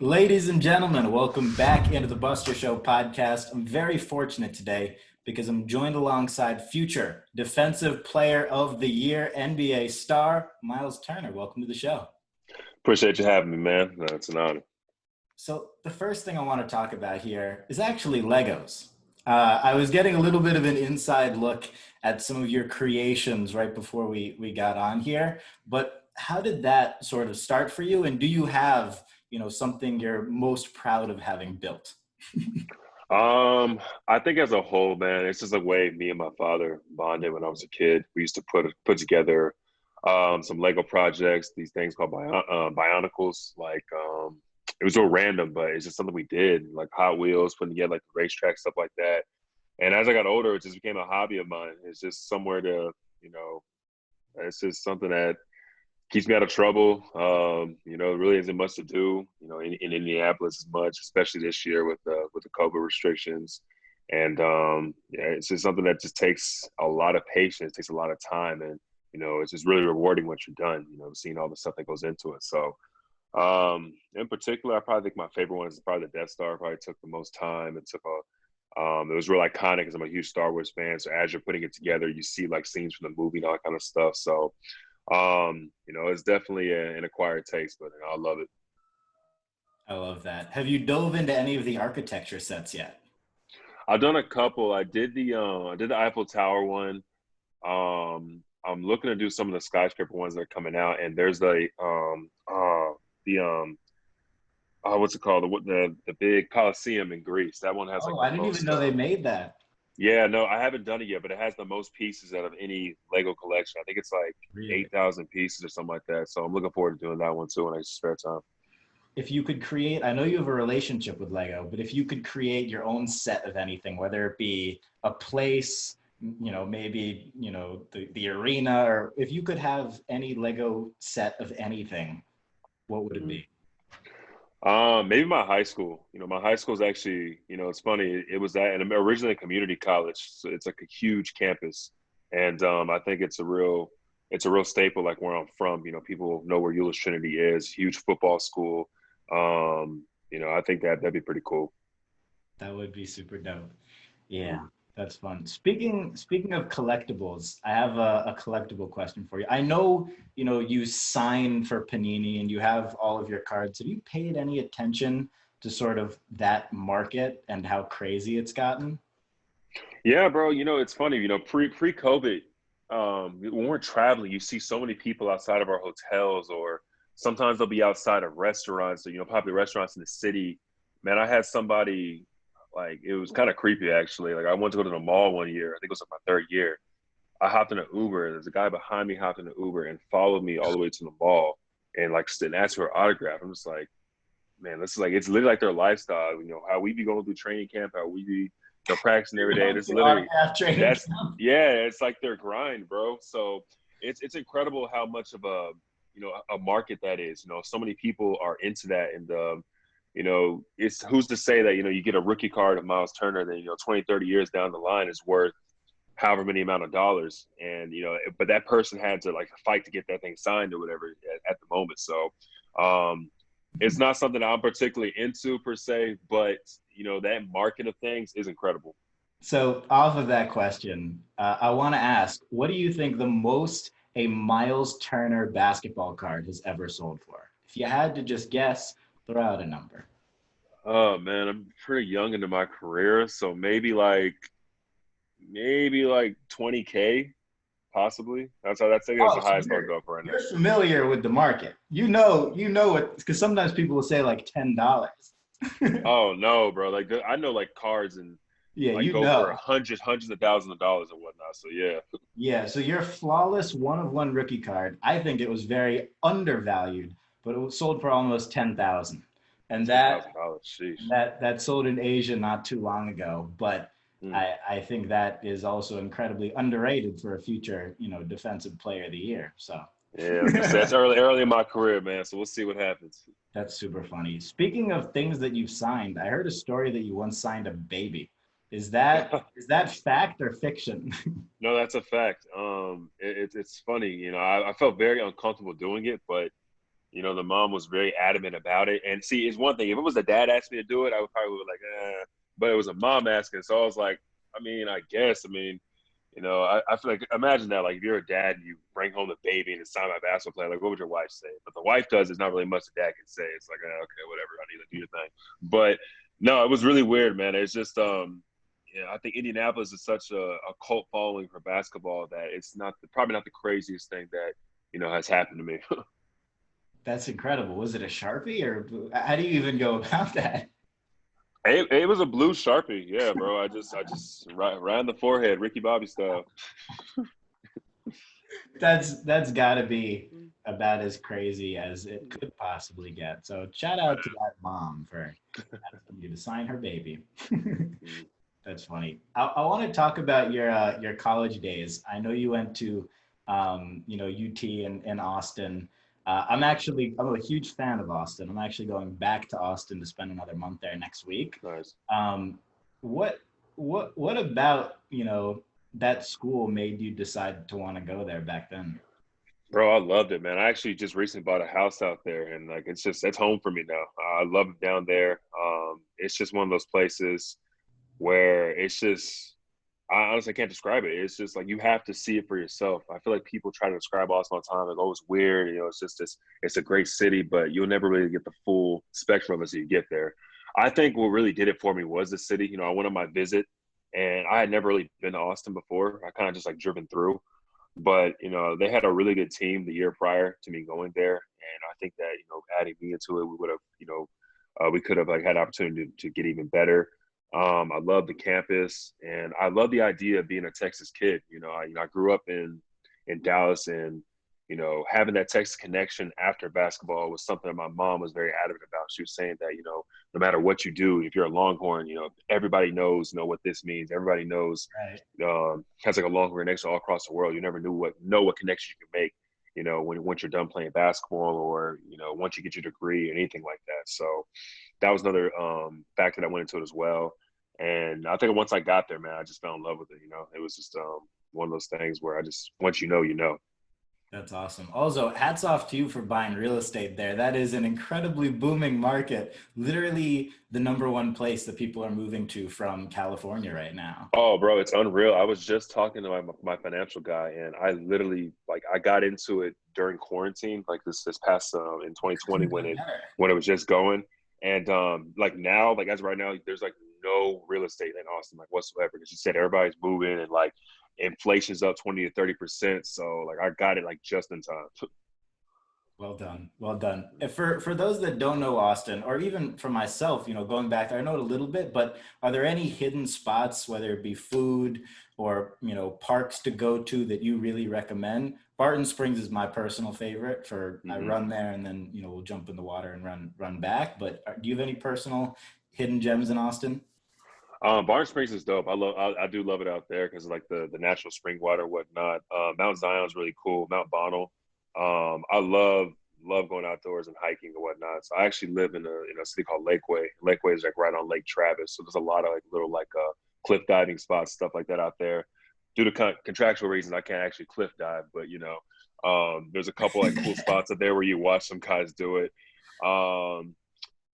Ladies and gentlemen, welcome back into the Buster Show podcast. I'm very fortunate today because I'm joined alongside future Defensive Player of the Year NBA star, Myles Turner. Welcome to the show. Appreciate you having me, man. It's an honor. So, the first thing I want to talk about here is actually Legos. I was getting a little bit of an inside look at some of your creations right before we got on here, but how did that sort of start for you? And do you have, something you're most proud of having built? I think as a whole, man, it's just a way me and my father bonded when I was a kid. We used to put together some Lego projects, these things called Bionicles. It was real random, but it's just something we did, like Hot Wheels, putting together like the racetrack stuff like that. And as I got older, it just became a hobby of mine. It's just somewhere to, you know, it's just something that keeps me out of trouble. There really isn't much to do, in Indianapolis as much, especially this year with the COVID restrictions. And yeah, it's just something that just takes a lot of patience, takes a lot of time, and it's just really rewarding once you're done. Seeing all the stuff that goes into it. So, in particular, I probably think my favorite one is probably the Death Star. Probably took the most time. It was real iconic because I'm a huge Star Wars fan. So as you're putting it together, you see like scenes from the movie and all that kind of stuff. So it's definitely an acquired taste, but I love it. I love that. Have you dove into any of the architecture sets yet? I've done a couple. I did the Eiffel Tower one. I'm looking to do some of the skyscraper ones that are coming out, and there's the what's it called? The big Colosseum in Greece. That one has like Oh, the I didn't even most. know they made that. Yeah, no, I haven't done it yet, but it has the most pieces out of any Lego collection. I think it's like Really? 8,000 pieces or something like that. So I'm looking forward to doing that one too when I spare time. If you could create, I know you have a relationship with Lego, but if you could create your own set of anything, whether it be a place, maybe, the arena, or if you could have any Lego set of anything, what would it Mhm. be? Maybe my high school. My high school is actually, it's funny. It was at an originally a community college, so it's like a huge campus, and I think it's a real staple. Like where I'm from, people know where Euless Trinity is. Huge football school. I think that'd be pretty cool. That would be super dope. Yeah, that's fun. Speaking of collectibles, I have a collectible question for you. I know, you sign for Panini and you have all of your cards. Have you paid any attention to sort of that market and how crazy it's gotten? Yeah, bro. It's funny. Pre COVID, when we're traveling, you see so many people outside of our hotels, or sometimes they'll be outside of restaurants, or popular restaurants in the city. Man, I had somebody like it was kind of creepy actually. Like I went to go to the mall one year. I think it was like my third year. I hopped in an Uber. There's a guy behind me hopped in an Uber and followed me all the way to the mall and like stood and asked for an autograph. I'm just like, man, this is like it's literally like their lifestyle. How we be going through training camp, how we be practicing every day. Going This to literally autograph training that's camp. yeah, it's like their grind, bro. So it's incredible how much of a market that is. So many people are into that, and it's who's to say that you get a rookie card of Myles Turner, then 20, 30 years down the line is worth however many amount of dollars, and but that person had to like fight to get that thing signed or whatever at the moment. So um it's not something I'm particularly into per se, but that market of things is incredible. So, off of that question, I want to ask, what do you think the most a Miles Turner basketball card has ever sold for? If you had to just guess, throw out a number. Oh man, I'm pretty young into my career, so maybe like 20K possibly. That's I think that's Oh, the so highest I'll go for right now. you're familiar with the market. You know it because sometimes people will say like $10. Oh no, bro! Like I know like cards and Yeah, like you go for know. hundreds of thousands of dollars and whatnot. So yeah, Yeah, so your flawless one of one rookie card, I think it was very undervalued, but it was sold for almost 10,000. And ten that thousand dollars. Sheesh. that sold in Asia not too long ago, but Mm. I think that is also incredibly underrated for a future, defensive player of the year. So Yeah, like I said, it's early in my career, man. So we'll see what happens. that's super funny. Speaking of things that you've signed, I heard a story that you once signed a baby. Is that fact or fiction? No, that's a fact. It's funny. I felt very uncomfortable doing it, but the mom was very adamant about it. And see, it's one thing. If it was the dad asking me to do it, I would probably be like, but it was a mom asking. So I was like, I mean, I guess. I mean, I feel like, imagine that, like, if you're a dad and you bring home the baby and it's time by basketball player, like, what would your wife say? But the wife does, it's not really much the dad can say. It's like, okay, whatever, I need to do your thing. But no, it was really weird, man. It's just, yeah, I think Indianapolis is such a cult following for basketball that it's probably not the craziest thing that, has happened to me. That's incredible. Was it a Sharpie or how do you even go about that? It was a blue Sharpie. Yeah, bro. I just right in the forehead, Ricky Bobby style. That's got to be about as crazy as it could possibly get. So shout out to that mom for asking you to sign her baby. That's funny. I want to talk about your college days. I know you went to UT in Austin. I'm a huge fan of Austin. I'm actually going back to Austin to spend another month there next week. Nice. Um, what what about that school made you decide to want to go there back then? Bro, I loved it, man. I actually just recently bought a house out there, and like it's home for me now. I love it down there. It's just one of those places where it's just I honestly can't describe it. It's just like you have to see it for yourself. I feel like people try to describe Austin all the time, like, oh, it's weird. It's just this. It's a great city, but you'll never really get the full spectrum until you get there. I think what really did it for me was the city. I went on my visit, and I had never really been to Austin before. I kind of just like driven through. But they had a really good team the year prior to me going there, and I think that adding me into it, we would have we could have like had opportunity to get even better. I love the campus, and I love the idea of being a Texas kid. I grew up in Dallas, and having that Texas connection after basketball was something that my mom was very adamant about. She was saying that no matter what you do, if you're a Longhorn, everybody knows what this means. Everybody knows Right. has like a Longhorn connection all across the world. You never know what connection you can make. Once you're done playing basketball, or once you get your degree or anything like that. So that was another factor that went into it as well. And I think once I got there, man, I just fell in love with it. It was just one of those things where I just once you know, you know. That's awesome. Also, hats off to you for buying real estate there. That is an incredibly booming market. Literally the number one place that people are moving to from California right now. Oh, bro, it's unreal. I was just talking to my financial guy, and I literally like I got into it during quarantine, like this past in 2020 Couldn't go better. when it was just going, and like now, like as of right now, there's like no real estate in Austin like whatsoever. Because you said everybody's moving, and like inflation's up 20 to 30%. So like I got it like just in time. Well done. Well done. If for those that don't know Austin, or even for myself, going back there, I know it a little bit, but are there any hidden spots, whether it be food or, parks to go to that you really recommend? Barton Springs is my personal favorite for I Hmm. run there and then, we'll jump in the water and run back. But do you have any personal hidden gems in Austin? Barn Springs is dope. I do love it out there because like the natural spring water, whatnot. Mount Zion's really cool. Mount Bonnell. I love going outdoors and hiking and whatnot. So I actually live in a city called Lakeway. Lakeway is like right on Lake Travis, so there's a lot of like little like cliff diving spots, stuff like that out there. Due to contractual reasons, I can't actually cliff dive, but there's a couple like cool spots out there where you watch some guys do it. Um,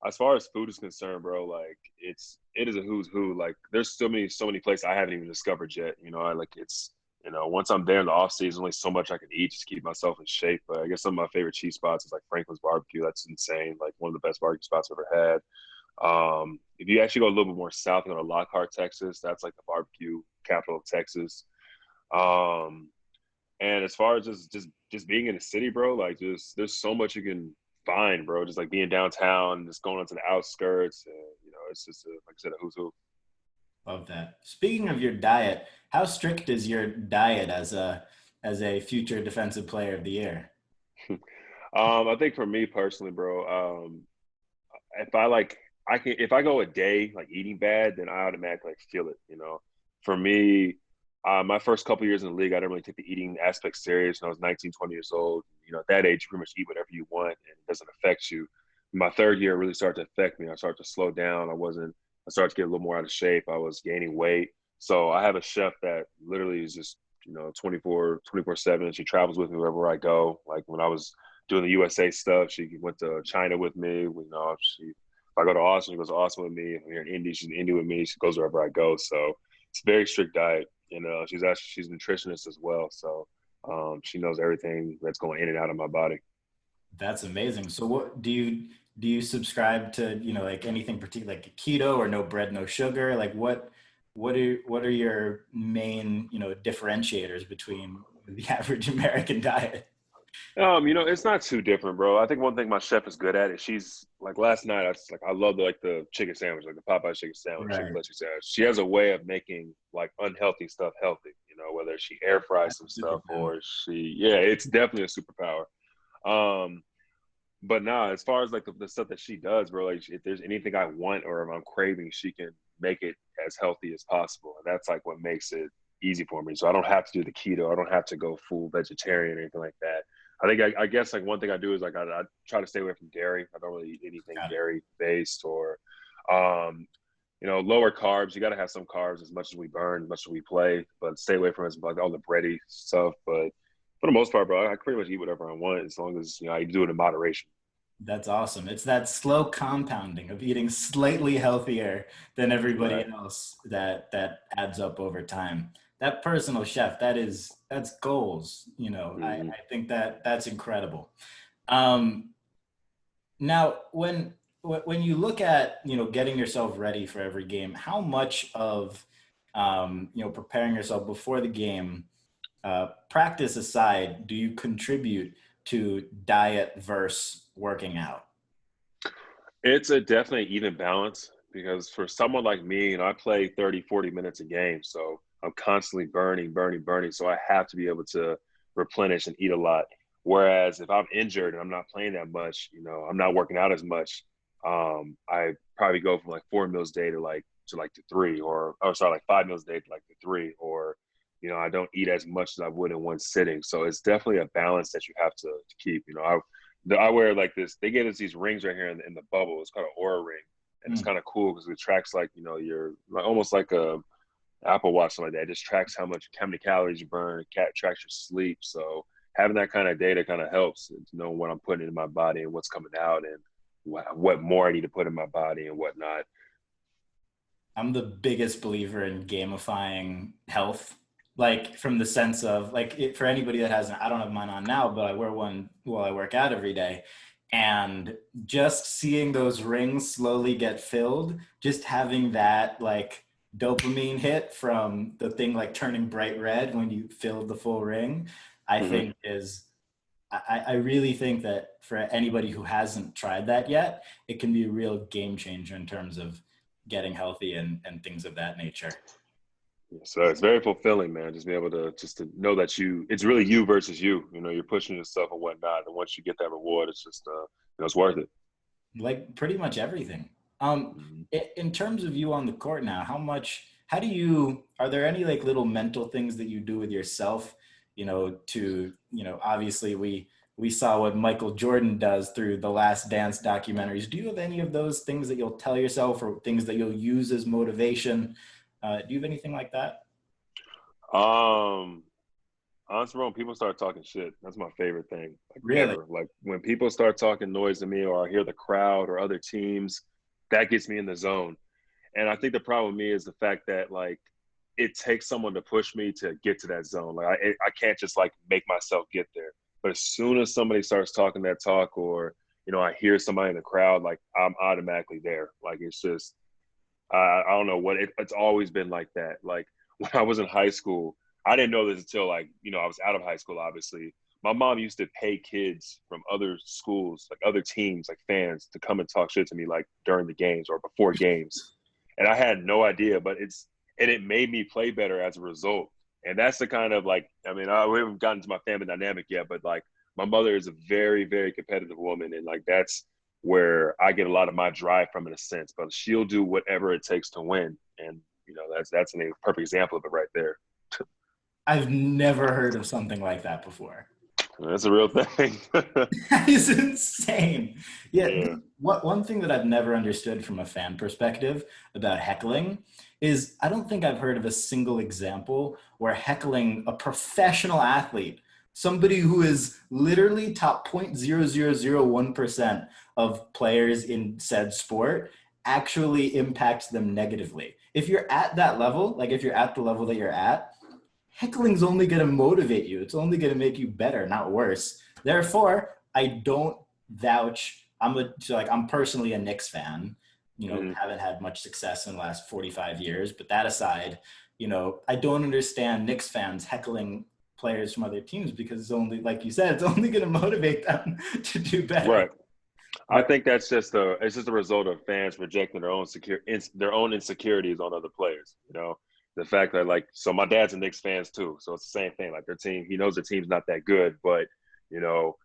as far as food is concerned, bro, like it is a who's who. Like there's still so many places I haven't even discovered yet. I like it's once I'm there in the off season, only so much I can eat just to keep myself in shape. But I guess some of my favorite cheese spots is like Franklin's barbecue. That's insane. Like one of the best barbecue spots I've ever had. If you actually go a little bit more south, go to Lockhart, Texas. That's like the barbecue capital of Texas. Um, and as far as just being in the city, bro, like just there's so much you can find, bro. Just like being downtown, just going onto the outskirts, and it's just like I said, a who's who. Love that. Speaking of your diet, how strict is your diet as a future defensive player of the year? I think for me personally, bro, if I like, I can if I go a day like eating bad, then I automatically like, feel it. For me, my first couple years in the league, I didn't really take the eating aspect serious. When I was 19, 20 years old, at that age, you pretty much eat whatever you want, and it doesn't affect you. My third year really started to affect me. I started to slow down. I started to get a little more out of shape. I was gaining weight. So I have a chef that literally is just 24/7. She travels with me wherever I go. Like when I was doing the USA stuff. She went to China with me. If I go to Austin, she goes to Austin with me. If I'm here in Indy, she's in Indy with me. She goes wherever I go. So it's a very strict diet. She's a nutritionist as well. So she knows everything that's going in and out of my body. That's amazing. So what do you subscribe to, like anything particular, like keto or no bread, no sugar? Like what are your main, differentiators between the average American diet? It's not too different, bro. I think one thing my chef is good at is she's like last night. I love the chicken sandwich, like the Popeye chicken sandwich, chicken Right. butcher sandwich. She has a way of making like unhealthy stuff healthy. Whether she air fries That's some a stuff superpower. or yeah, it's definitely a superpower. Um, but nah, as far as like the stuff that she does, bro, like if there's anything I want or if I'm craving, she can make it as healthy as possible, and that's like what makes it easy for me. So I don't have to do the keto. I don't have to go full vegetarian or anything like that. I guess like one thing I do is like I try to stay away from dairy. I don't really eat anything Got it. dairy based or um, lower carbs. You got to have some carbs as much as we burn, as much as we play, but stay away from like all the bready stuff. But for the most part, bro, I pretty much eat whatever I want as long as I do it in moderation. That's awesome. It's that slow compounding of eating slightly healthier than everybody Right. else that adds up over time. That personal chef, that's goals. Mm-hmm. I think that's incredible. Um, Now, when you look at getting yourself ready for every game, how much of preparing yourself before the game, practice aside, do you contribute to diet versus working out? It's a definitely even balance because for someone like me, I play 30, 40 minutes a game. So I'm constantly burning, burning, burning. So I have to be able to replenish and eat a lot. Whereas if I'm injured and I'm not playing that much, I'm not working out as much. I probably go from like 4 meals a day to three, or sorry, like 5 meals a day to like the three, or I don't eat as much as I would in one sitting. So it's definitely a balance that you have to keep. I wear like this. They gave us these rings right here in the bubble. It's called an aura ring, and it's Mm. kind of cool because it tracks like your like almost like a Apple Watch, something like that. It just tracks how many calories you burn. It tracks your sleep. So having that kind of data kind of helps to know what I'm putting in my body and what's coming out and what more I need to put in my body and whatnot. I'm the biggest believer in gamifying health, like from the sense of for anybody that hasn't, I don't have mine on now, but I wear one while I work out every day. And just seeing those rings slowly get filled, just having that like dopamine hit from the thing like turning bright red when you filled the full ring, I Mm-hmm. think I really think that for anybody who hasn't tried that yet, it can be a real game changer in terms of getting healthy and things of that nature. So it's very fulfilling, man. Just be able to know that it's really you versus you. You're pushing yourself and whatnot. And once you get that reward, it's just, it's worth it. Like pretty much everything. Mhm. In terms of you on the court now, how do you, are there any like little mental things that you do with yourself, obviously we saw what Michael Jordan does through the Last Dance documentaries. Do you have any of those things that you'll tell yourself or things that you'll use as motivation? Do you have anything like that? Um, Honestly, bro, when people start talking shit, that's my favorite thing. Like Really? ever. Like when people start talking noise to me, or I hear the crowd or other teams, that gets me in the zone. And I think the problem with me is the fact that like it takes someone to push me to get to that zone. Like I can't just like make myself get there. But as soon as somebody starts talking that talk, or I hear somebody in the crowd, like I'm automatically there. Like it's just I don't know it's always been like that. Like when I was in high school, I didn't know this until like I was out of high school. Obviously, my mom used to pay kids from other schools, like other teams, like fans, to come and talk shit to me like during the games or before games, and I had no idea. But it made me play better as a result. And that's the kind of like we haven't gotten to my family dynamic yet, but like my mother is a very very competitive woman, and like that's where I get a lot of my drive from in a sense. But she'll do whatever it takes to win, and that's a perfect example of it right there. I've never heard of something like that before. That's a real thing. That is insane. Yeah, Yeah. what one thing that I've never understood from a fan perspective about heckling is I don't think I've heard of a single example where heckling a professional athlete somebody who is literally top 0.0001% of players in said sport actually impacts them negatively. If you're at that level, like if you're at the level that you're at, heckling's only going to motivate you. It's only going to make you better, not worse. Therefore, I don't vouch. I'm personally a Knicks fan. Mhm. Haven't had much success in the last 45 years. But that aside, I don't understand Knicks fans heckling players from other teams because it's only, like you said, it's only going to motivate them to do better. Right. I think that's just a result of fans projecting their own insecurities on other players. The fact that so my dad's a Knicks fans too, so it's the same thing. Like their team, he knows their team's not that good, but you know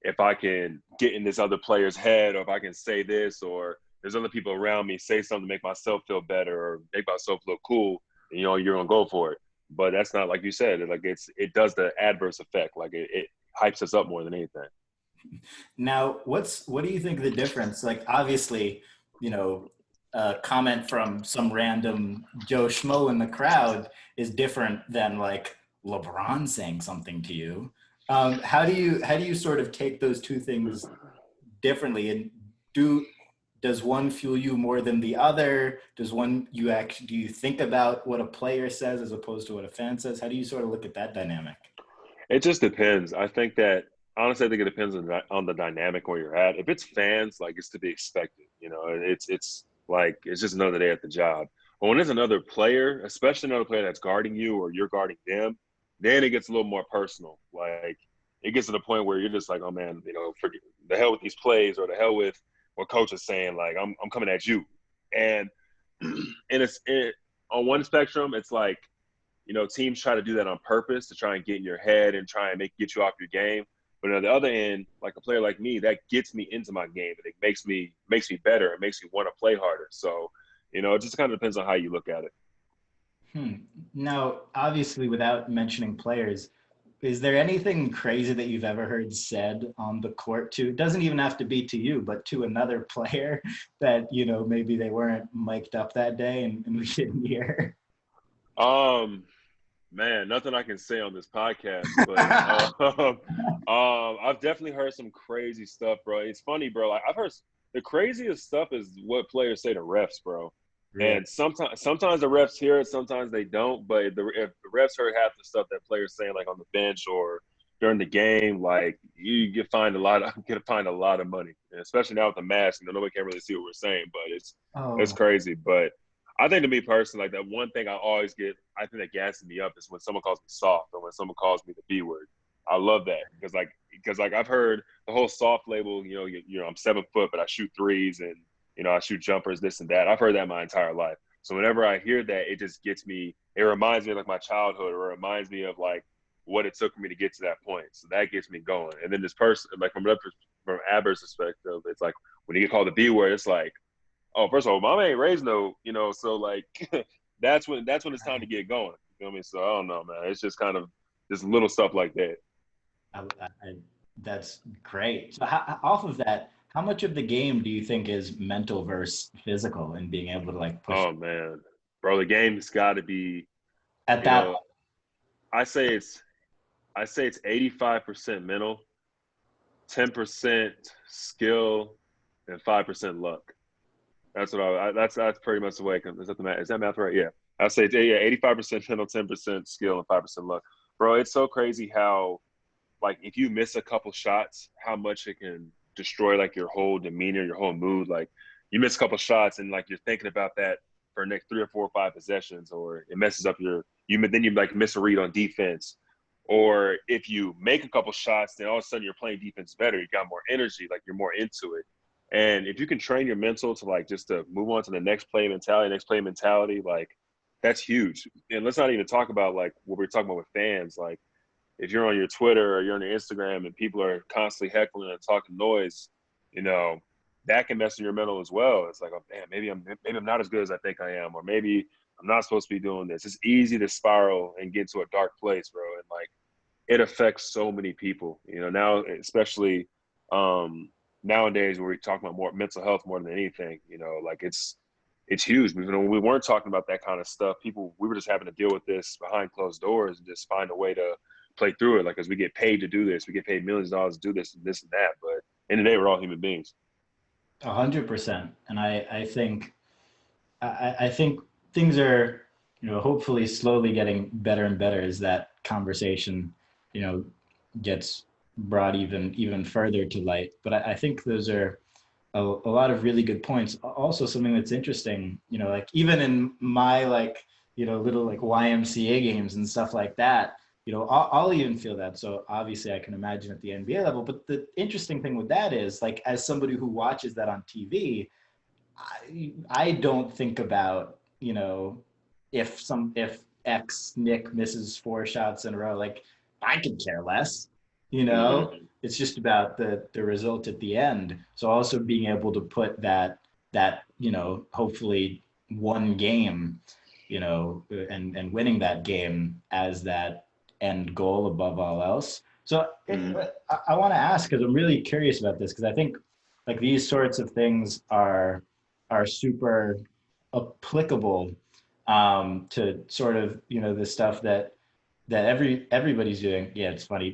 if I can get in this other player's head, or if I can say this, or there's other people around me say something to make myself feel better or make myself look cool, you're gonna go for it. But that's not like you said. It does the adverse effect. Like it hypes us up more than anything. Now, what do you think the difference? Like, obviously, a comment from some random Joe Schmo in the crowd is different than like LeBron saying something to you. How do you sort of take those two things differently? And does one fuel you more than the other? Do you think about what a player says as opposed to what a fan says? How do you sort of look at that dynamic? It just depends. I think that honestly, I think it depends on the dynamic where you're at. If it's fans, like it's to be expected. It's like it's just another day at the job. But when it's another player, especially another player that's guarding you or you're guarding them, then it gets a little more personal. Like it gets to the point where you're just like, oh man, forget the hell with these plays or the hell with what coach is saying. Like I'm coming at you, and on one spectrum, it's like teams try to do that on purpose to try and get in your head and try and get you off your game. But on the other end, like a player like me, that gets me into my game and it makes me better. It makes me want to play harder. So, it just kind of depends on how you look at it. Hmm. Now, obviously, without mentioning players, is there anything crazy that you've ever heard said on the court to, it doesn't even have to be to you, but to another player that, maybe they weren't mic'd up that day and we didn't hear? Um, Man, nothing I can say on this podcast, but I've definitely heard some crazy stuff, bro. It's funny, bro. Like I've heard the craziest stuff is what players say to refs, bro. Really? And sometimes the refs hear it, sometimes they don't. But if the refs heard half the stuff that players saying, like on the bench or during the game, like you get find a lot of get find a lot of money, and especially now with the mask. Nobody can really see what we're saying, but it's Oh, crazy. But I think to me personally, like that one thing I always get, I think that gasses me up is when someone calls me soft or when someone calls me the B word. I love that because I've heard the whole soft label. I'm 7 foot, but I shoot threes and I shoot jumpers, this and that. I've heard that my entire life. So whenever I hear that, it just gets me. It reminds me of like my childhood, or it reminds me of like what it took for me to get to that point. So that gets me going. And then this person, like from adverse perspective, it's like when you get called the B word, it's like, oh, first of all, mama ain't raised no, so like that's when it's time to get going. You feel me? So I don't know, man. It's just kind of just little stuff like that. that's great. So off of that, how much of the game do you think is mental versus physical and being able to like push Oh man, bro, the game's got to be, at you that? know, I say it's I say it's 85% mental, 10% skill, and 5% luck. That's pretty much the way. Is that the math? Is that math right? Yeah, I say yeah, 85% mental, 10% skill, and 5% luck. Bro, it's so crazy how like if you miss a couple shots, how much it can destroy like your whole demeanor, your whole mood. Like you miss a couple shots and like you're thinking about that for the next 3 or 4 or 5 possessions, or it messes up then you like miss a read on defense. Or if you make a couple shots, then all of a sudden you're playing defense better. You got more energy, like you're more into it. And if you can train your mental to like just to move on to the next play mentality, like that's huge. And let's not even talk about like what we're talking about with fans. Like if you're on your Twitter or you're on your Instagram and people are constantly heckling and talking noise, you know, that can mess with your mental as well. It's like, oh man, maybe I'm not as good as I think I am, or maybe I'm not supposed to be doing this. It's easy to spiral and get to a dark place, bro. And like it affects so many people, now, especially nowadays where we talk about more mental health more than anything, like it's huge. We weren't talking about that kind of stuff. We were just having to deal with this behind closed doors and just find a way to play through it. Like, as we get paid to do this, we get paid millions of dollars to do this and this and that. But in the day, we're all human beings. 100%. And I think things are, hopefully slowly getting better and better as that conversation, you know, gets brought even further to light. But I think those are a lot of really good points. Also, something that's interesting, like even in my like, little like YMCA games and stuff like that, I'll even feel that. So obviously I can imagine at the NBA level. But the interesting thing with that is like, as somebody who watches that on TV, I don't think about, if X Nick misses 4 shots in a row, like I could care less, Mm-hmm. it's just about the result at the end. So also being able to put that, hopefully one game, and winning that game as that end goal above all else. So Mm-hmm. I want to ask, because I'm really curious about this, because I think like these sorts of things are super applicable to sort of the stuff that everybody's doing. Yeah, it's funny.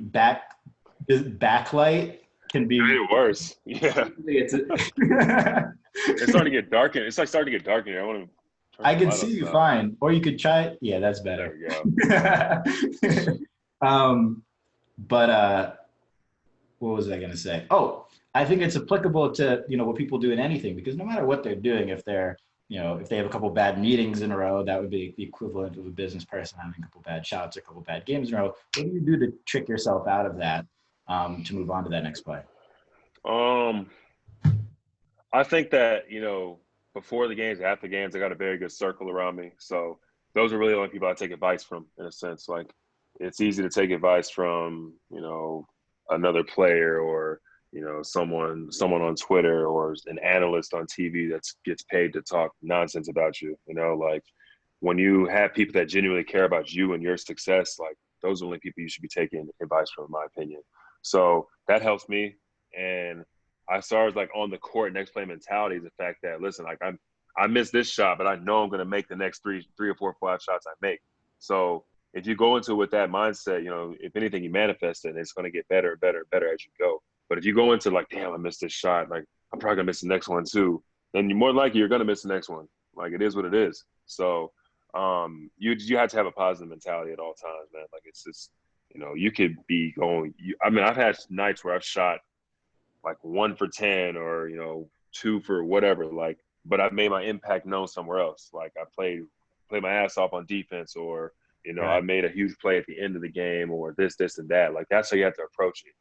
Backlight can It be. made it worse. Yeah. It's It's starting to get dark. It's like starting to get dark in here. I want to turn I some could light see you outside. fine, or you could try it. Yeah, that's There better. we go. um, but what was I going to say? Oh, I think it's applicable to what people do in anything, because no matter what they're doing, if they're if they have a couple bad meetings in a row, that would be the equivalent of a business person having a couple bad shots or a couple bad games in a row. What do you do to trick yourself out of that, to move on to that next play? Um, I think that, before the games, after games, I got a very good circle around me. So those are really the only people I take advice from, in a sense. Like, it's easy to take advice from, another player, or, someone on Twitter, or an analyst on TV that gets paid to talk nonsense about you. Like, when you have people that genuinely care about you and your success, like, those are the only people you should be taking advice from, in my opinion. So that helps me. And as far as like on the court, next play mentality is the fact that, listen, like, I missed this shot, but I know I'm going to make the next three or four, 5 shots I make. So if you go into it with that mindset, if anything, you manifest it, and it's going to get better and better and better as you go. But if you go into like, damn, I missed this shot, like I'm probably gonna miss the next one too, then you're more likely you're gonna miss the next one. Like, it is what it is. So you have to have a positive mentality at all times, man. Like, it's just, you could be going. I mean, I've had nights where I've shot like 1 for 10, or 2 for whatever, like, but I've made my impact known somewhere else. Like, I played my ass off on defense, or I Right. made a huge play at the end of the game, or this and that. Like, that's how you have to approach it.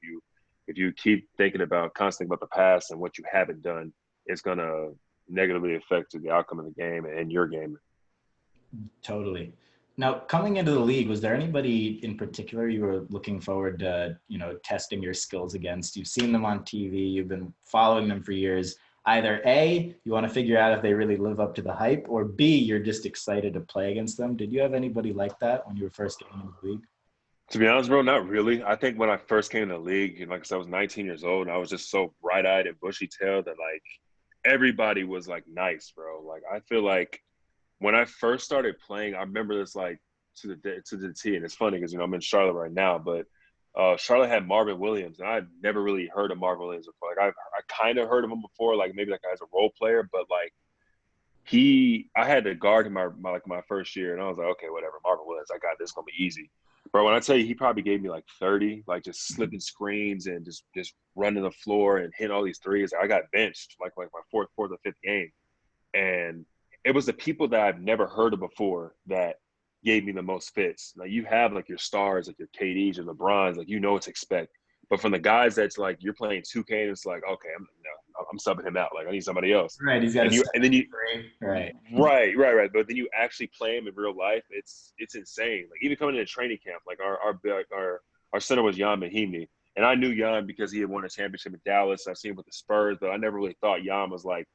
If you keep thinking about constantly about the past and what you haven't done, it's gonna negatively affect the outcome of the game and your game. Totally. Now, coming into the league, was there anybody in particular you were looking forward to, testing your skills against? You've seen them on TV, you've been following them for years. Either A, you want to figure out if they really live up to the hype, or B, you're just excited to play against them. Did you have anybody like that when you were first getting into the league? To be honest, bro, not really. I think when I first came in the league, like I said, I was 19 years old, and I was just so bright-eyed and bushy-tailed that, like, everybody was like nice, bro. Like, I feel like when I first started playing, I remember this like to the T. And it's funny because I'm in Charlotte right now, but Charlotte had Marvin Williams, and I'd never really heard of Marvin Williams before. Like, I kind of heard of him before, like maybe like as a role player, but like I had to guard him my first year, and I was like, okay, whatever, Marvin Williams, I got this, gonna be easy. But when I tell you, he probably gave me like 30, like just slipping screens and just running the floor and hitting all these threes. I got benched like my fourth or fifth game, and it was the people that I've never heard of before that gave me the most fits. Like, you have like your stars, like your KDs, your LeBrons, like what to expect. But from the guys that's like you're playing 2K, and it's like, okay, I'm subbing him out. Like, I need somebody else. Right, he's got a And then 73. Right. right. But then you actually play him in real life. It's insane. Like, even coming into training camp, like our center was Jan Mahimi, and I knew Jan because he had won a championship in Dallas. I've seen him with the Spurs, but I never really thought Jan was like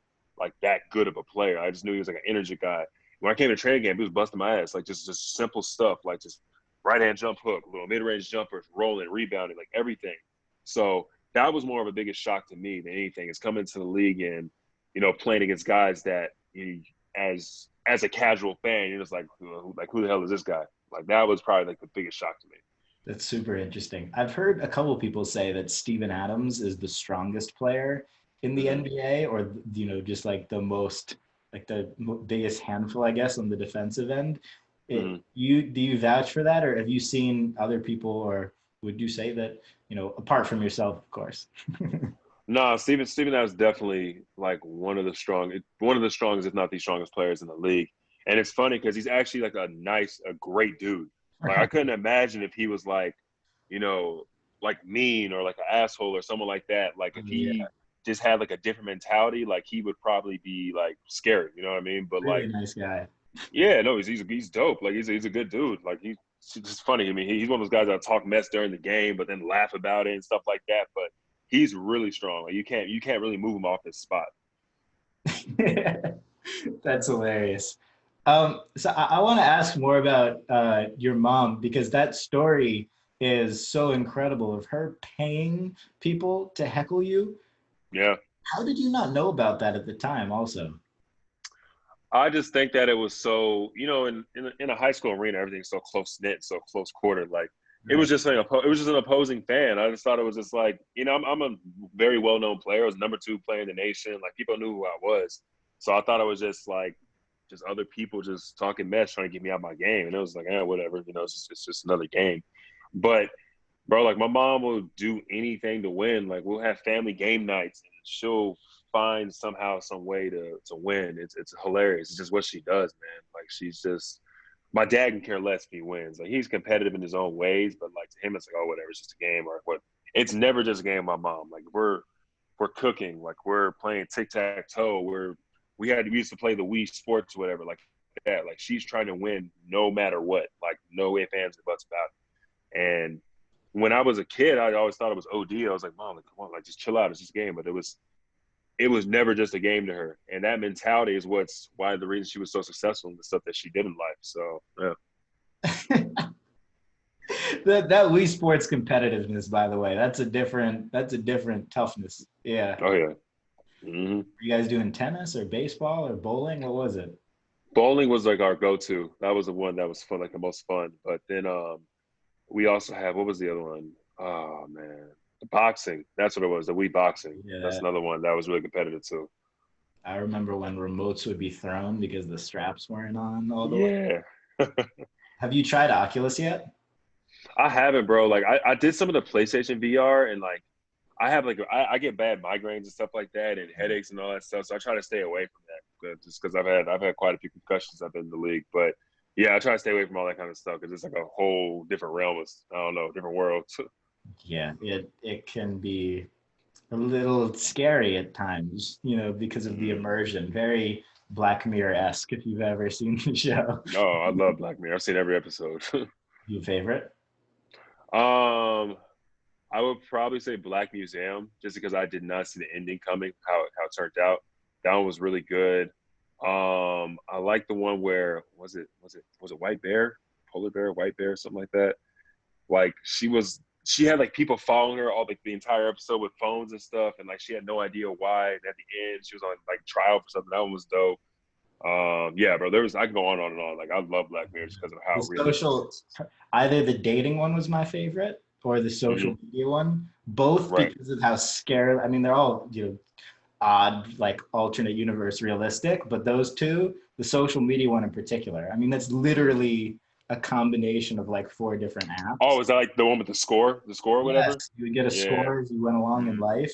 that good of a player. I just knew he was like an energy guy. When I came to training camp, he was busting my ass, like just simple stuff, like just right hand jump hook, little mid range jumpers, rolling, rebounding, like everything. So that was more of a biggest shock to me than anything. Is coming to the league and playing against guys that as a casual fan, you're just like who the hell is this guy? Like, that was probably like the biggest shock to me. That's super interesting. I've heard a couple people say that Steven Adams is the strongest player in the Hmm. NBA, or just like the most, like the biggest handful, I guess, on the defensive end. Hmm. Do you vouch for that, or have you seen other people, or would you say that, apart from yourself, of course? No, Steven that was definitely like one of the strongest, if not the strongest players in the league. And it's funny because he's actually like a great dude. Like I couldn't imagine if he was like, you know, like mean or like an asshole or someone like that. Like if Yeah, he just had like a different mentality, like he would probably be like scary. You know what I mean? But really like, nice guy. yeah, no, he's dope. Like he's a good dude. Like he's just funny. I mean, he's one of those guys that talk mess during the game, but then laugh about it and stuff like that. But he's really strong. Like you can't really move him off his spot. That's hilarious. So I want to ask more about your mom because that story is so incredible of her paying people to heckle you. Yeah, How did you not know about that at the time, also? I just think that it was so in a high school arena, everything's so close knit, so close quartered. Like it was Right. just it was just an opposing fan. I just thought it was just like I'm a very well known player. I was number two player in the nation. Like people knew who I was, so I thought it was just like just other people just talking mess, trying to get me out my game, and it was like whatever. It's just another game. But bro, like my mom will do anything to win. Like we'll have family game nights, and she'll find somehow some way to win. It's hilarious. It's just what she does, man. Like she's just my dad can care less if he wins. Like he's competitive in his own ways, but like to him it's like whatever, it's just a game or what. It's never just a game with my mom. Like we're cooking, like we're playing tic tac toe. We used to play the Wii Sports, whatever, like that. Like she's trying to win no matter what. Like no ifs, ands, or buts about it. And when I was a kid, I always thought it was OD. I was like, Mom, like, come on, like just chill out. It's just a game. But it was never just a game to her. And that mentality is why the reason she was so successful in the stuff that she did in life. So yeah. That Wii Sports competitiveness, by the way, that's a different toughness. Yeah. Oh yeah. Hmm. Are you guys doing tennis or baseball or bowling? What was it? Bowling was like our go-to. That was the one that was fun, like the most fun. But then we also have what was the other one? Oh man, the boxing. That's what it was. The Wii boxing. That's Yeah. another one that was really competitive too. I remember when remotes would be thrown because the straps weren't on all the way. Yeah. Have you tried Oculus yet? I haven't, bro. Like I did some of the PlayStation VR and like I have like I get bad migraines and stuff like that and headaches and all that stuff. So I try to stay away from that just because I've had quite a few concussions. I've been in the league, but yeah, I try to stay away from all that kind of stuff because it's like a whole different realm. I don't know, different world. Yeah, it can be a little scary at times, because of the Mm. immersion. Very Black Mirror-esque if you've ever seen the show. Oh, I love Black Mirror. I've seen every episode. Your favorite? um, I would probably say Black Museum just because I did not see the ending coming, how it turned out. That one was really good. I like the one where was it White Bear, Polar Bear, White Bear, something like that. Like she had like people following her all like the entire episode with phones and stuff, and like she had no idea why. And at the end, she was on like trial for something. That one was dope. Yeah, bro. I can go on and on. Like I love Black Mirror just because of The how realistic it social, is. either the dating one was my favorite or the Hmm. social media one, both Right. because of how scary. I mean, they're all, odd, like alternate universe realistic, but those two, the social media one in particular, I mean, that's literally a combination of like four different Oh, apps. is that like the one with the score or whatever? Yes, you would get a Yeah. score as you went along in Hmm. life,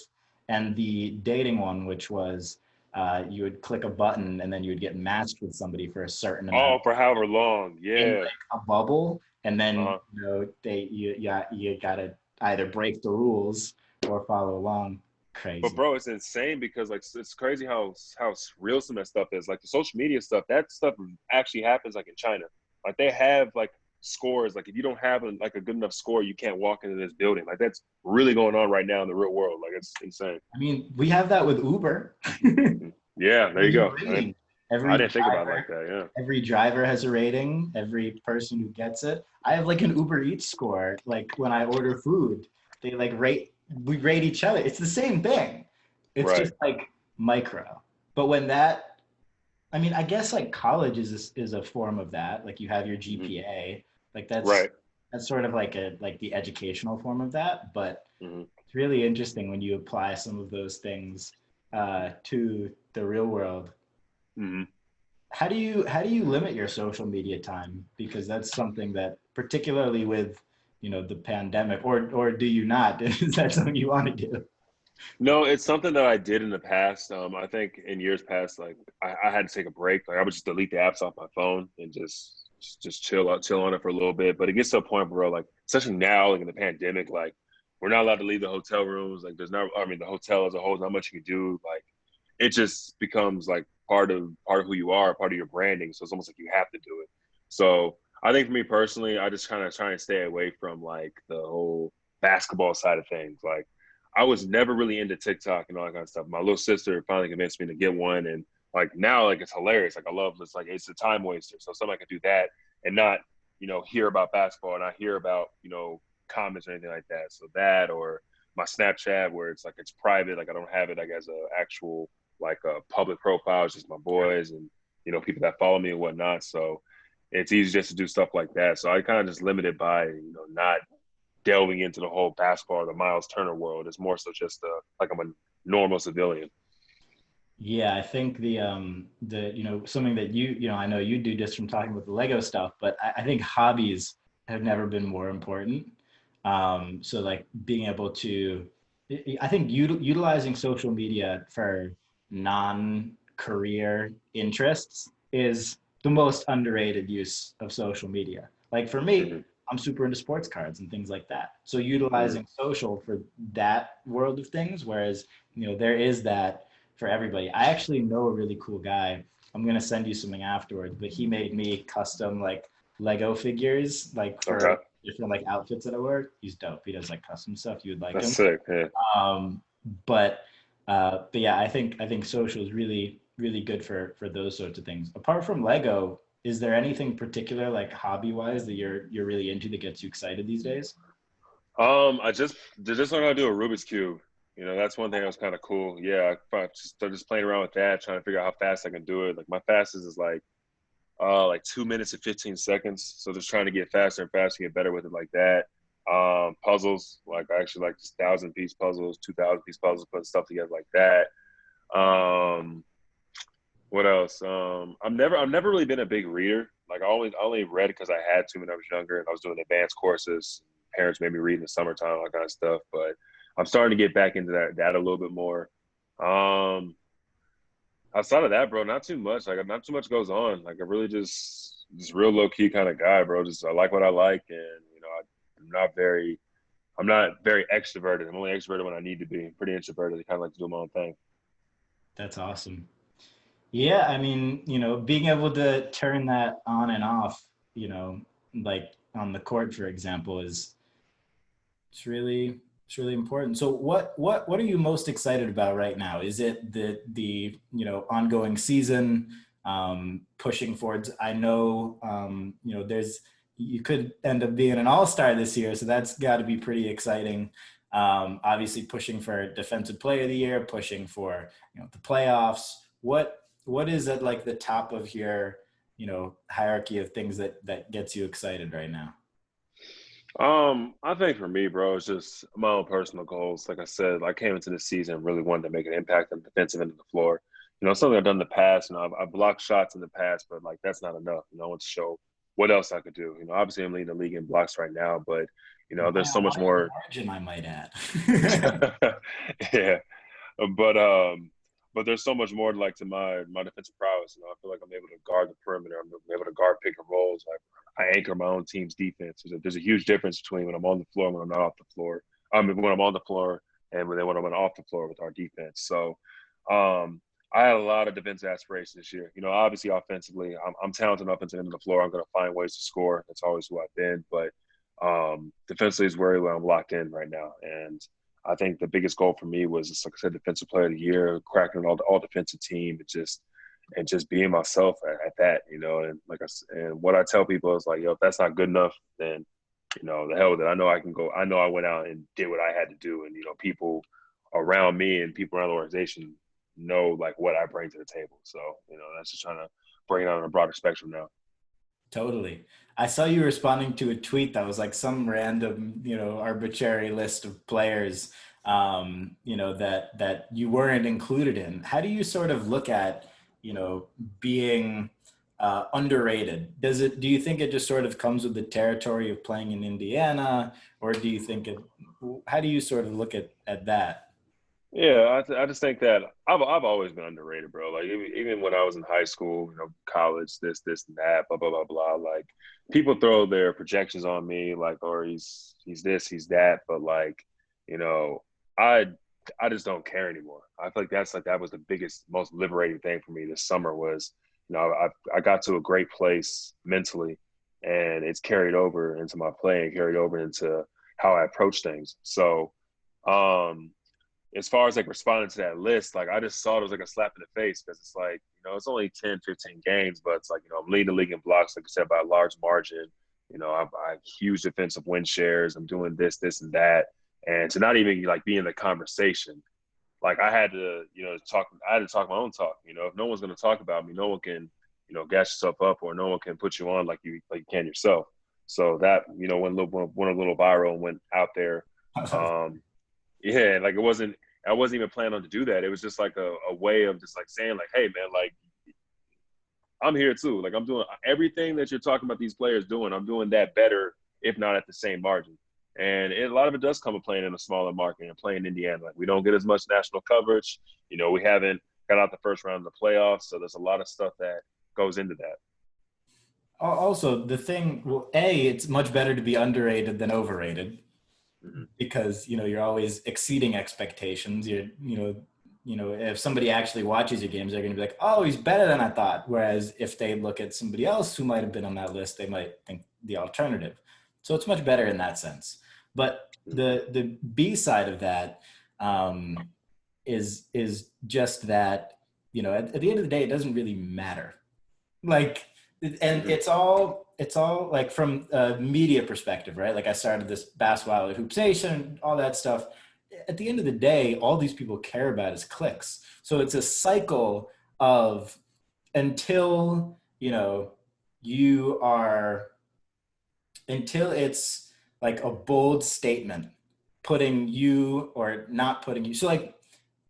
and the dating one, which was you would click a button and then you would get matched with somebody for a certain amount Oh, of for however long. in Yeah. like a bubble, and then Uh-huh. you gotta either break the rules or follow along. But Crazy. bro, it's insane because like it's crazy how real some of that stuff is. Like the social media stuff, that stuff actually happens like in China. Like they have like scores. Like if you don't have like a good enough score, you can't walk into this building. Like that's really going on right now in the real world. Like it's insane. I mean, we have that with Uber. Yeah, there you There's a go. rating. I Every didn't think about it like driver, that. every driver has a rating. Every person who gets it. I have like an Uber Eats score. Like when I order food, they like rate. We rate each other. It's the same thing. Yeah. It's Right. just like micro. But when that, I mean, I guess like college is a form of that. Like you have your Hmm. GPA. Like that's Right. that's sort of like the educational form of that, but Hmm. it's really interesting when you apply some of those things to the real world. Hmm. How do you limit your social media time? Because that's something that, particularly with the pandemic, or do you not? Is that something you want to do? No, it's something that I did in the past. I think in years past, like I had to take a break. Like I would just delete the apps off my phone and just chill on it for a little bit. But it gets to a point where, like, especially now, like in the pandemic, like we're not allowed to leave the hotel rooms. Like there's not, I mean, the hotel as a whole, not much you can do. Like it just becomes like part of who you are, part of your branding. So it's almost like you have to do it. So I think for me personally, I just kind of try and stay away from like the whole basketball side of things. Like I was never really into TikTok and all that kind of stuff. My little sister finally convinced me to get one, and like now, like it's hilarious. Like I love this. Like it's a time waster. So somebody can do that and not, hear about basketball and not hear about, comments or anything like that. So that or my Snapchat where it's like it's private. Like I don't have it like as a actual like a public profile. It's just my boys and people that follow me and whatnot. So it's easy just to do stuff like that. So I kind of just limit it by not delving into the whole basketball or the Myles Turner world. It's more so just like I'm a normal civilian. Yeah, I think the something that I know you do just from talking about the Lego stuff, but I think hobbies have never been more important. So like being able to, I think utilizing social media for non-career interests is the most underrated use of social media. Like for me, Mm-hmm. I'm super into sports cards and things like that. So Mm-hmm. utilizing social for that world of things, whereas there is that for everybody. I actually know a really cool guy. I'm gonna send you something afterwards, but he made me custom like Lego figures, like Okay, for different like outfits that I wear. He's dope. He does like custom stuff. You would like that's him. sick. Yeah. Um, but but yeah, I think social is really really good for those sorts of things. Apart from Lego, is there anything particular like hobby wise that you're really into that gets you excited these days? I just learned how to do a Rubik's cube. That's one thing that was kind of cool. Yeah, I just started just playing around with that, trying to figure out how fast I can do it. Like my fastest is like 2 minutes and 15 seconds. So just trying to get faster and faster, get better with it like that. Puzzles, like I actually like just 1,000 piece puzzles, 2,000 piece puzzles, putting stuff together like that. Um, what else? I've never really been a big reader. Like I only read because I had to when I was younger and I was doing advanced courses. Parents made me read in the summertime, all that kind of stuff. But I'm starting to get back into that a little bit more. Um, Outside of that, bro, not too much. Like not too much goes on. Like I really just real low key kind of guy, bro. Just I like what I like, and I'm not very extroverted. I'm only extroverted when I need to be. I'm pretty introverted. I kind of like to do my own thing. That's awesome. Yeah, I mean, being able to turn that on and off, like on the court, for example, is it's really it's really important. So what are you most excited about right now? Is it the ongoing season, pushing forwards? I know there's you could end up being an all-star this year, so that's got to be pretty exciting. Obviously pushing for defensive player of the year, pushing for the playoffs. What is at like the top of your hierarchy of things that gets you excited right now? I think for me, bro, it's just my own personal goals. Like I said, I came into this season and really wanted to make an impact on the defensive end of the floor. Something I've done in the past. I've blocked shots in the past, but like that's not enough. I want to show what else I could do. Obviously I'm leading the league in blocks right now, but By there's so a much wide more. margin, I might add. Yeah, but there's so much more like to my defensive prowess. I feel like I'm able to guard the perimeter. I'm able to guard pick and rolls. I anchor my own team's defense. There's a huge difference between when I'm on the floor and when I'm not off the floor. I mean, when I'm on the floor and when I'm off the floor with our defense. So, um, I had a lot of defensive aspirations this year. Obviously offensively, I'm talented enough into the end of the floor. I'm going to find ways to score. That's always who I've been. But defensively is where I'm locked in right now. And I think the biggest goal for me was, just, like I said, defensive player of the year, cracking an all defensive team, and just being myself at that, and and what I tell people is like, yo, if that's not good enough, then the hell with it. I know I can go. I know I went out and did what I had to do, and people around me and people around the organization know like what I bring to the table. So that's just trying to bring it on a broader spectrum now. Totally. I saw you responding to a tweet that was like some random, arbitrary list of players, that you weren't included in. How do you sort of look at, being underrated? Do you think it just sort of comes with the territory of playing in Indiana, or do you think how do you sort of look at that? Yeah, I just think that I've always been underrated, bro. Like even when I was in high school, college, this and that, blah blah blah blah. Like people throw their projections on me, like, or he's this, he's that, but like, you know, I I just don't care anymore. I feel like that was the biggest, most liberating thing for me this summer was, I got to a great place mentally, and it's carried over into my play and carried over into how I approach things. So. Um, as far as like responding to that list, like I just saw it was like a slap in the face because it's like, it's only 10, 15 games, but it's like, I'm leading the league in blocks, like I said, by a large margin. I have huge defensive win shares. I'm doing this, and that. And to not even like be in the conversation, like I had to, I had to talk my own talk. If no one's going to talk about me, no one can, gas yourself up or no one can put you on like you can yourself. So that, went a little viral and went out there. Um, yeah, like I wasn't even planning on to do that. It was just like a way of just like saying like, hey man, like I'm here too. Like I'm doing everything that you're talking about these players doing. I'm doing that better, if not at the same margin. And a lot of it does come with playing in a smaller market and playing in Indiana. Like we don't get as much national coverage. We haven't got out the first round of the playoffs. So there's a lot of stuff that goes into that. Also, the thing, well, A, it's much better to be underrated than overrated Mm-hmm. because, you're always exceeding expectations. If somebody actually watches your games, they're going to be like, oh, he's better than I thought. Whereas if they look at somebody else who might have been on that list, they might think the alternative. So it's much better in that sense. But the B side of that is just that, at the end of the day, it doesn't really matter. Like, and Mm-hmm. it's all like from a media perspective, right? Like I started this basketball at Hoop Nation, all that stuff. At the end of the day, all these people care about is clicks. So it's a cycle of until you are until it's like a bold statement putting you or not putting you. So like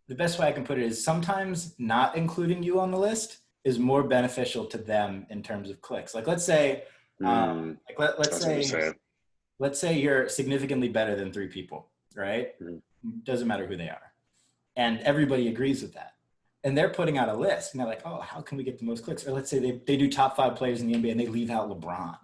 the best way I can put it is sometimes not including you on the list is more beneficial to them in terms of clicks. Like let's say, Mm, let's that's what you're say, saying. you're significantly better than three people, right? Mm-hmm. Doesn't matter who they are, and everybody agrees with that. And they're putting out a list, and they're like, "Oh, how can we get the most clicks?" Or let's say they do top 5 players in the NBA, and they leave out LeBron.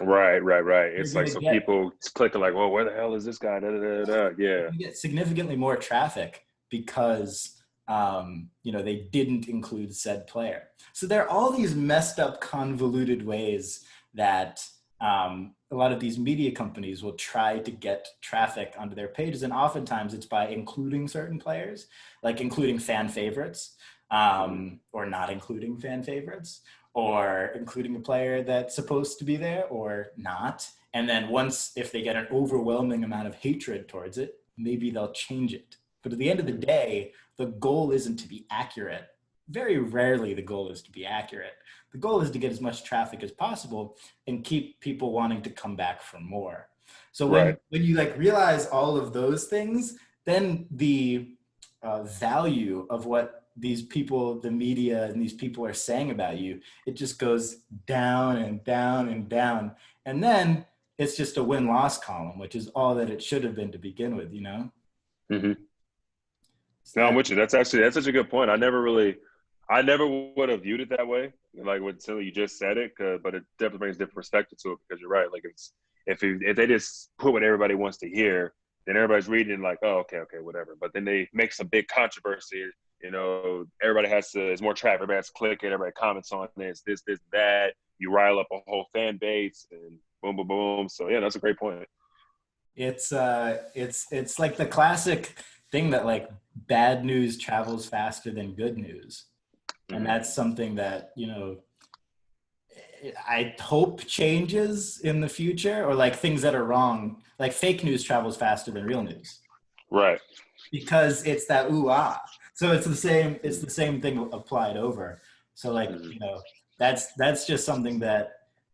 Right. You're It's like gonna so get people clicking like, well, where the hell is this guy? Da, da, da, da. Yeah. you get significantly more traffic because they didn't include said player. So there are all these messed up, convoluted ways that a lot of these media companies will try to get traffic onto their pages, and oftentimes it's by including certain players, like including fan favorites, Mm-hmm. or not including fan favorites, or including a player that's supposed to be there or not. And then once, if they get an overwhelming amount of hatred towards it, maybe they'll change it. But at the end of the day, the goal isn't to be accurate. Very rarely the goal is to be accurate. The goal is to get as much traffic as possible and keep people wanting to come back for more. So Right. when you like realize all of those things, then the value of what these people, the media, and these people are saying about you, it just goes down and down and down. And then it's just a win-loss column, which is all that it should have been to begin with. Mm-hmm. So No, I'm that, with you. That's such a good point. I never would have viewed it that way. Like until you just said it, but it definitely brings a different perspective to it because you're right. Like if they just put what everybody wants to hear, then everybody's reading like, oh, okay, whatever. But then they make some big controversy. Everybody it's more traffic. Everybody has to click it. Everybody comments on it. It's this, that. You rile up a whole fan base and boom, boom, boom. So yeah, that's a great point. it's like the classic thing that like bad news travels faster than good news. And Mm-hmm. that's something that, I hope changes in the future, or like things that are wrong, like fake news travels faster than real news Right. because it's that ooh ah. So it's Mm-hmm. the same thing applied over. So like, Mm-hmm. that's just something that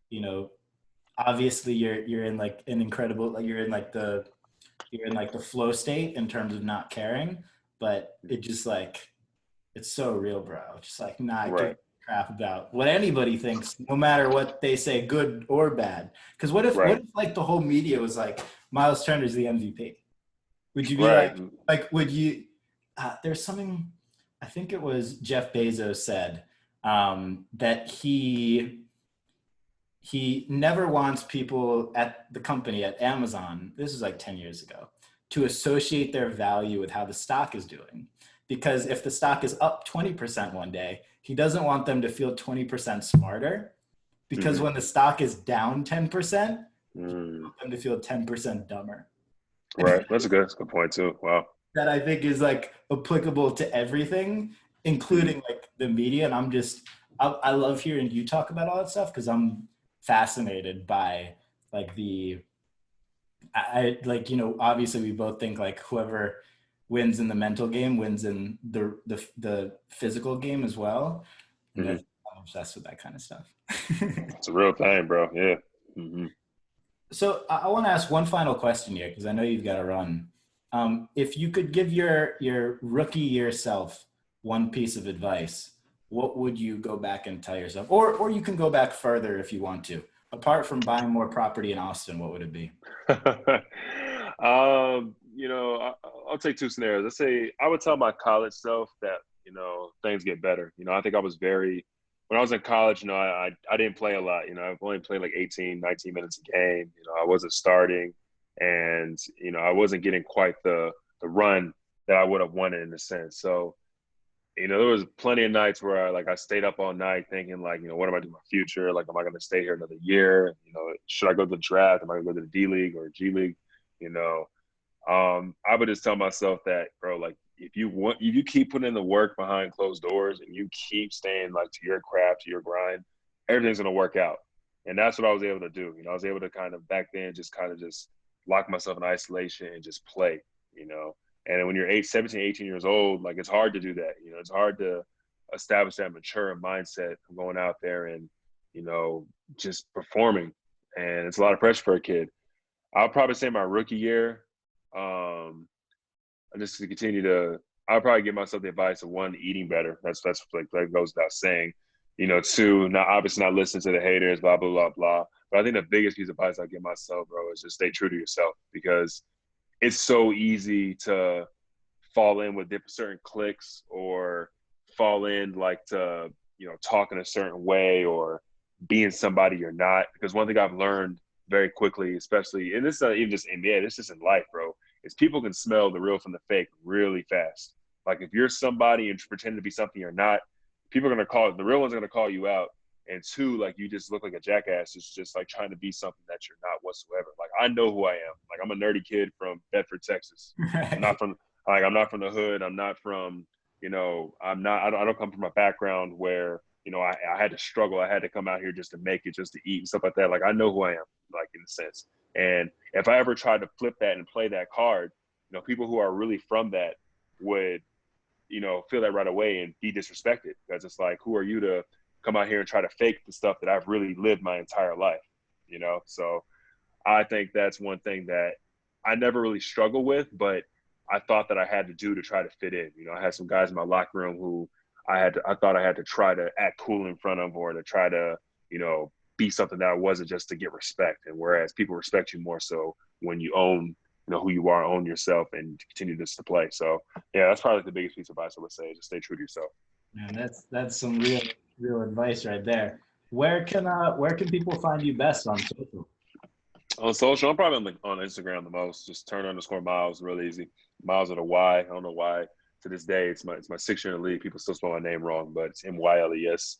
you know, obviously you're in like an incredible, like you're in like the flow state in terms of not caring, but it just like, it's so real, bro. Just like not giving Right, a crap about what anybody thinks, no matter what they say, good or bad. Because what right, if like the whole media was like, Miles Turner's the MVP? Would you be right. like, would you? There's something, I think it was Jeff Bezos said that he never wants people at the company at Amazon, this is like 10 years ago, to associate their value with how the stock is doing. Because if the stock is up 20% one day, he doesn't want them to feel 20% smarter. Because Mm-hmm. when the stock is down 10%, he Mm, wants them to feel 10% dumber. right. That's a good point too. Wow. That I think is like applicable to everything, Mm-hmm. including like the media. And I love hearing you talk about all that stuff because I'm fascinated by like like, obviously we both think like whoever wins in the mental game wins in the physical game as well. And Mm-hmm. I'm obsessed with that kind of stuff. It's a real thing, bro. Yeah. Mm-hmm. So I want to ask one final question here because I know you've got to run. If you could give your rookie year self one piece of advice, what would you go back and tell yourself? Or you can go back further if you want to. Apart from buying more property in Austin, what would it be? I'll take two scenarios. Let's say I would tell my college self that, things get better. I think I was when I was in college, I didn't play a lot. I've only played like 18, 19 minutes a game. I wasn't starting and, I wasn't getting quite the run that I would have wanted in a sense. So, there was plenty of nights where I stayed up all night thinking like, what am I doing in my future? Like, am I going to stay here another year? Should I go to the draft? Am I going to go to the D League or G League? You know, I would just tell myself that, bro, like if you keep putting in the work behind closed doors and you keep staying like to your craft, to your grind, everything's going to work out. And that's what I was able to do. I was able to kind of back then just kind of just lock myself in isolation and just play, you know. And when you're 17, 18 years old, like it's hard to do that. It's hard to establish that mature mindset of going out there and, you know, just performing. And it's a lot of pressure for a kid. I'll probably say my rookie year, and just to continue to, I'll probably give myself the advice of one, eating better. That's like that goes without saying. Two, not obviously not listen to the haters, blah blah blah blah. But I think the biggest piece of advice I give myself, bro, is just stay true to yourself because it's so easy to fall in with different certain cliques or fall in like to talk in a certain way or being somebody you're not. Because one thing I've learned very quickly, especially, and this is not even just NBA, this is just in life, bro, is people can smell the real from the fake really fast. Like if you're somebody and pretend to be something you're not, people are gonna call the real ones are gonna call you out. And two, like you just look like a jackass. It's just like trying to be something that you're not whatsoever. Like I know who I am. Like I'm a nerdy kid from Bedford, Texas. I'm Right. not from I'm not from the hood. I'm not from I'm not. I don't come from a background where I had to struggle. I had to come out here just to make it, just to eat and stuff like that. Like I know who I am, like in a sense. And if I ever tried to flip that and play that card, people who are really from that would feel that right away and be disrespected because it's like, who are you to come out here and try to fake the stuff that I've really lived my entire life. So I think that's one thing that I never really struggled with, but I thought that I had to do to try to fit in. I had some guys in my locker room who I thought I had to try to act cool in front of or to try to, be something that I wasn't just to get respect. And whereas people respect you more so when you own, who you are, own yourself and continue this to play. So yeah, that's probably the biggest piece of advice I would say, just stay true to yourself. Man, that's some real advice right there. Where can people find you best on social? On social, I'm probably on Instagram the most. Just Turner_Miles, real easy. Miles with a Y. I don't know why. To this day, it's my 6 year in the league. People still spell my name wrong, but it's Myles.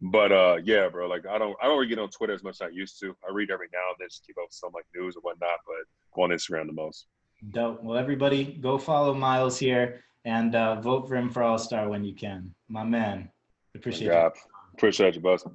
But yeah, bro. Like I don't really get on Twitter as much as I used to. I read every now and then just keep up with some like news or whatnot, but go on Instagram the most. Dope. Well, everybody, go follow Miles here and vote for him for All Star when you can. My man, My appreciate you. God, appreciate you, boss.